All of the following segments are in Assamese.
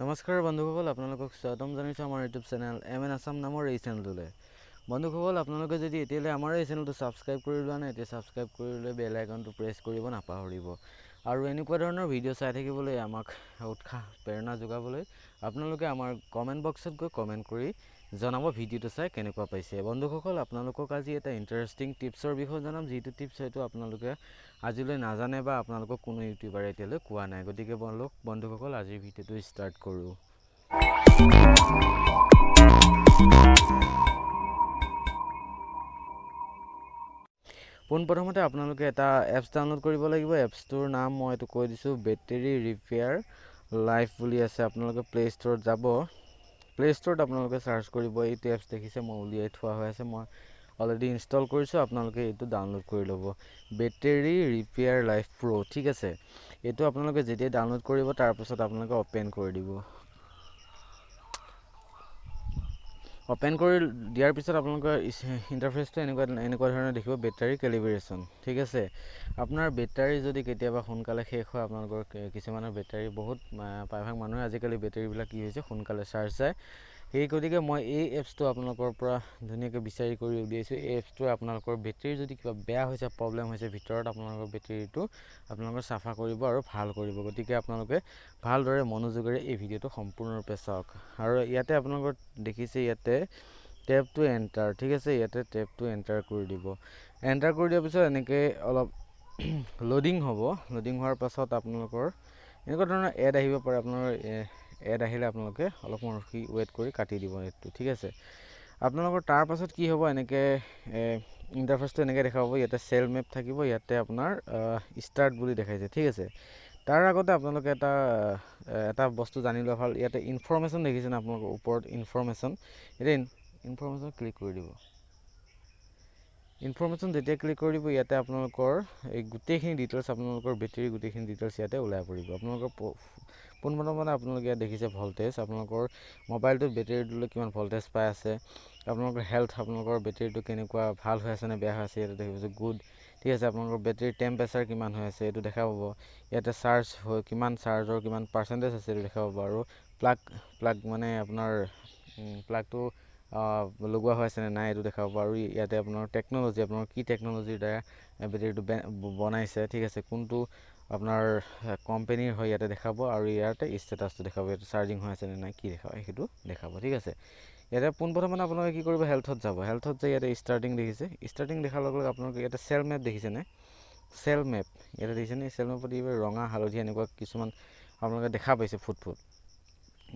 নমস্কাৰ বন্ধুসকল, আপোনালোকক স্বাগতম জনাইছোঁ আমাৰ ইউটিউব চেনেল MN আছাম নামৰ এই চেনেলটোলৈ। বন্ধুসকল, আপোনালোকে যদি এতিয়ালৈ আমাৰ এই চেনেলটো ছাবস্ক্ৰাইব কৰি লোৱা নাই, এতিয়া ছাবস্ক্ৰাইব কৰি লৈ বেল আইকনটো প্ৰেছ কৰিব নাপাহৰিব। আৰু এনেকুৱা ধৰণৰ ভিডিঅ' চাই থাকিবলৈ আমাক উৎসাহ প্ৰেৰণা যোগাবলৈ আপোনালোকে আমাৰ কমেণ্ট বক্সত গৈ কমেণ্ট কৰি জনাব ভিডিঅ'টো চাই কেনেকুৱা পাইছে। বন্ধুসকল, আপোনালোকক আজি এটা ইণ্টাৰেষ্টিং টিপছৰ বিষয়ে জনাম, যিটো টিপছ হয়তো আপোনালোকে আজিলৈ নাজানে বা আপোনালোকক কোনো ইউটিউবাৰে এতিয়ালৈ কোৱা নাই। গতিকে বন্ধুসকল, আজিৰ ভিডিঅ'টো ষ্টাৰ্ট কৰোঁ। পোনপ্ৰথমতে আপোনালোকে এটা এপছ ডাউনলোড কৰিব লাগিব। এপছটোৰ নাম মই এইটো কৈ দিছোঁ, বেটেৰী ৰিপেয়াৰ লাইফ বুলি আছে। আপোনালোকে প্লে' ষ্ট'ৰত যাব। প্লে' ষ্ট'ৰত আপোনালোকে চাৰ্চ কৰিব। এইটো এপছ দেখিছে মই উলিয়াই থোৱা হৈ আছে, মই অলৰেডি ইনষ্টল কৰিছোঁ। আপোনালোকে এইটো ডাউনলোড কৰি ল'ব, বেটেৰী ৰিপেয়াৰ লাইফ প্ৰ'। ঠিক আছে, এইটো আপোনালোকে যেতিয়া ডাউনলোড কৰিব তাৰপাছত আপোনালোকে অ'পেন কৰি দিব। অ'পেন কৰি দিয়াৰ পিছত আপোনালোকৰ ইণ্টাৰফেচটো এনেকুৱা ধৰণৰ দেখিব, বেটাৰী কেলিব্ৰেশ্যন। ঠিক আছে, আপোনাৰ বেটাৰী যদি কেতিয়াবা সোনকালে শেষ হয়, আপোনালোকৰ কিছুমানৰ বেটাৰী প্ৰায়ভাগ মানুহে আজিকালি বেটাৰীবিলাক কি হৈছে, সোনকালে চাৰ্জ যায়। সেই গতিকে মই এই এপছটো আপোনালোকৰ পৰা ধুনীয়াকৈ বিচাৰি কৰি উলিয়াইছোঁ। এই এপছটোৱে আপোনালোকৰ বেটাৰী যদি কিবা বেয়া হৈছে, প্ৰব্লেম হৈছে ভিতৰত, আপোনালোকৰ বেটাৰীটো আপোনালোকৰ চাফা কৰিব আৰু ভাল কৰিব। গতিকে আপোনালোকে ভালদৰে মনোযোগেৰে এই ভিডিঅ'টো সম্পূৰ্ণৰূপে চাওক। আৰু ইয়াতে আপোনালোকৰ দেখিছে, ইয়াতে টেপ টু এণ্টাৰ। ঠিক আছে, ইয়াতে টেপ টু এণ্টাৰ কৰি দিব। এণ্টাৰ কৰি দিয়াৰ পিছত এনেকৈ অলপ লোডিং হ'ব। লোডিং হোৱাৰ পাছত আপোনালোকৰ এনেকুৱা ধৰণৰ এড আহিব পাৰে। আপোনাৰ এড আহিলে আপোনালোকে অলপমান ৰখি ৱেইট কৰি কাটি দিব এডটো। ঠিক আছে, আপোনালোকৰ তাৰপাছত কি হ'ব, এনেকৈ ইণ্টাৰফেচটো এনেকৈ দেখা পাব। ইয়াতে চেল মেপ থাকিব, ইয়াতে আপোনাৰ ষ্টাৰ্ট বুলি দেখাইছে। ঠিক আছে, তাৰ আগতে আপোনালোকে এটা বস্তু জানি লোৱা ভাল। ইয়াতে ইনফৰমেশ্যন দেখিছেনে আপোনালোকৰ ওপৰত, ইনফৰমেশ্যন। এতিয়া ইনফৰমেশ্যন ক্লিক কৰি দিব। ইনফৰমেশ্যন যেতিয়া ক্লিক কৰি দিব, ইয়াতে আপোনালোকৰ এই গোটেইখিনি ডিটেইলছ, আপোনালোকৰ বেটেৰী গোটেইখিনি ডিটেইলছ ইয়াতে ওলাই পৰিব। আপোনালোকৰ পোনপ্ৰথমতে আপোনালোকে ইয়াত দেখিছে ভল্টেজ, আপোনালোকৰ মোবাইলটোত বেটেৰীটোলৈ কিমান ভল্টেজ পাই আছে, আপোনালোকৰ হেল্থ, আপোনালোকৰ বেটেৰীটো কেনেকুৱা, ভাল হৈ আছে নে বেয়া হৈ আছে, ইয়াতে দেখিছে গুড। ঠিক আছে, আপোনালোকৰ বেটেৰীৰ টেম্পাৰেচাৰ কিমান হৈ আছে এইটো দেখা পাব। ইয়াতে চাৰ্জ হৈ কিমান, চাৰ্জৰ কিমান পাৰ্চেণ্টেজ আছে এইটো দেখা পাব। আৰু প্লাগ মানে আপোনাৰ প্লাগটো লগোৱা হৈ আছে নে নাই এইটো দেখা পাব। আৰু ইয়াতে আপোনাৰ টেকন'লজি, আপোনাৰ কি টেকন'লজিৰ দ্বাৰা বেটেৰীটো বনাইছে। ঠিক আছে, কোনটো আপোনাৰ কোম্পানীৰ হয় ইয়াতে দেখাব। আৰু ইয়াতে ষ্টেটাছটো দেখাব, ইয়াতে চাৰ্জিং হৈ আছে নে নাই কি দেখাব, সেইটো দেখাব। ঠিক আছে, ইয়াতে পোনপ্ৰথমে আপোনালোকে কি কৰিব, হেল্থত যাব। হেল্থত যাই ইয়াতে ষ্টাৰ্টিং দেখিছে, ষ্টাৰ্টিং দেখাৰ লগে লগে আপোনালোকে ইয়াতে চেল মেপ দেখিছেনে, চেল মেপ ইয়াতে দেখিছেনে। চেল মেপত ৰঙা হালধীয়া এনেকুৱা কিছুমান আপোনালোকে দেখা পাইছে ফুট।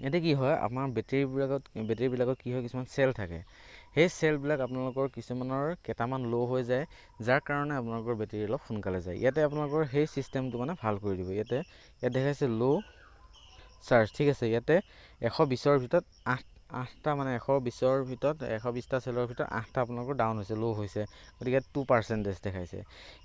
এতিয়া কি হয়, আমাৰ বেটেৰীবিলাকত কি হয়, কিছুমান চেল থাকে। সেই চেলবিলাক আপোনালোকৰ কিছুমানৰ কেইটামান ল' হৈ যায়, যাৰ কাৰণে আপোনালোকৰ বেটেৰী অলপ সোনকালে যায়। ইয়াতে আপোনালোকৰ সেই ছিষ্টেমটো মানে ভাল কৰি দিব। ইয়াত দেখাইছে ল' চাৰ্জ। ঠিক আছে, ইয়াতে 120ৰ ভিতৰত 8টা মানে 120টা চেলৰ ভিতৰত 8টা আপোনালোকৰ ডাউন হৈছে, ল' হৈছে। গতিকে 2% দেখাইছে।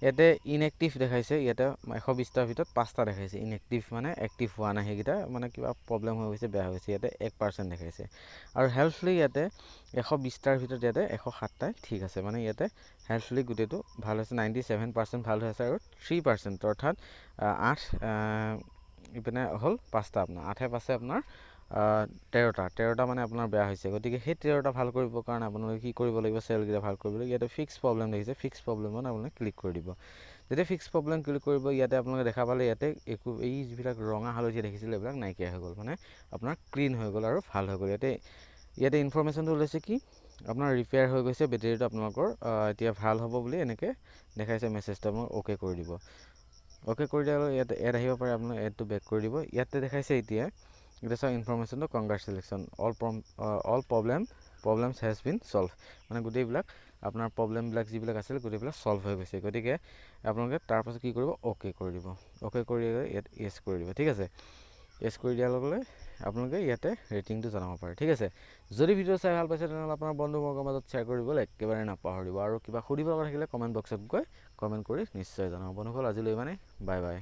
ইয়াতে ইনএক্টিভ দেখাইছে, ইয়াতে 120টাৰ ভিতৰত 5টা দেখাইছে ইনএক্টিভ, মানে এক্টিভ হোৱা নাই, সেইকেইটা মানে কিবা প্ৰব্লেম হৈ গৈছে, বেয়া হৈছে। ইয়াতে 1% দেখাইছে। আৰু হেল্থফুলি ইয়াতে 120টাৰ ভিতৰত ইয়াতে 107টাই ঠিক আছে, মানে ইয়াতে হেল্থফুলি গোটেইটো ভাল হৈছে, 97% ভাল হৈ আছে। আৰু 3% অৰ্থাৎ 8 ইপিনে হ'ল 5টা, আপোনাৰ 8 পাছে আপোনাৰ 13টা মানে আপোনাৰ বেয়া হৈছে। গতিকে সেই 13টা ভাল কৰিবৰ কাৰণে আপোনালোকে কি কৰিব লাগিব, চেলকেইটা ভাল কৰিব লাগিব। ইয়াতে ফিক্স প্ৰব্লেম দেখিছে, ফিক্স প্ৰব্লেমত আপোনালোকে ক্লিক কৰি দিব। যেতিয়া ফিক্স প্ৰব্লেম ক্লিক কৰিব, ইয়াতে আপোনালোকে দেখা পালে ইয়াতে এই যিবিলাক ৰঙা হালধীয়া দেখিছিলে এইবিলাক নাইকিয়া হৈ গ'ল, মানে আপোনাৰ ক্লিন হৈ গ'ল আৰু ভাল হৈ গ'ল। ইয়াতে ইনফৰমেশ্যনটো ওলাইছে কি, আপোনাৰ ৰিপেয়াৰ হৈ গৈছে বেটেৰীটো, আপোনালোকৰ এতিয়া ভাল হ'ব বুলি এনেকৈ দেখাইছে মেছেজটো। আপোনালোক অ'কে কৰি দিব। অ'কে কৰি দিয়াৰ লগে ইয়াতে এড আহিব পাৰে, আপোনালোকে এডটো বেক কৰি দিব। ইয়াতে দেখাইছে এতিয়া চাওক ইনফৰমেশ্যনটো, congratulation all problems has been solve, মানে গোটেইবিলাক আপোনাৰ প্ৰব্লেমবিলাক যিবিলাক আছিল গোটেইবিলাক ছল্ভ হৈ গৈছে। গতিকে আপোনালোকে তাৰপাছত কি কৰিব, অ'কে কৰি দিব। অ'কে কৰি ইয়াত য়েছ কৰি দিব। ঠিক আছে, য়েছ কৰি দিয়াৰ লগে লগে আপোনালোকে ইয়াতে ৰেটিংটো জনাব পাৰে। ঠিক আছে, যদি ভিডিঅ' চাই ভাল পাইছে তেনেহ'লে আপোনাৰ বন্ধুবৰ্গৰ মাজত শ্বেয়াৰ কৰিবলৈ একেবাৰে নাপাহৰিব। আৰু কিবা সুধিব থাকিলে কমেণ্ট বক্সত গৈ কমেণ্ট কৰি নিশ্চয় জনাব। বন্ধুসকল, আজিলৈ ইমানেই, বাই বাই।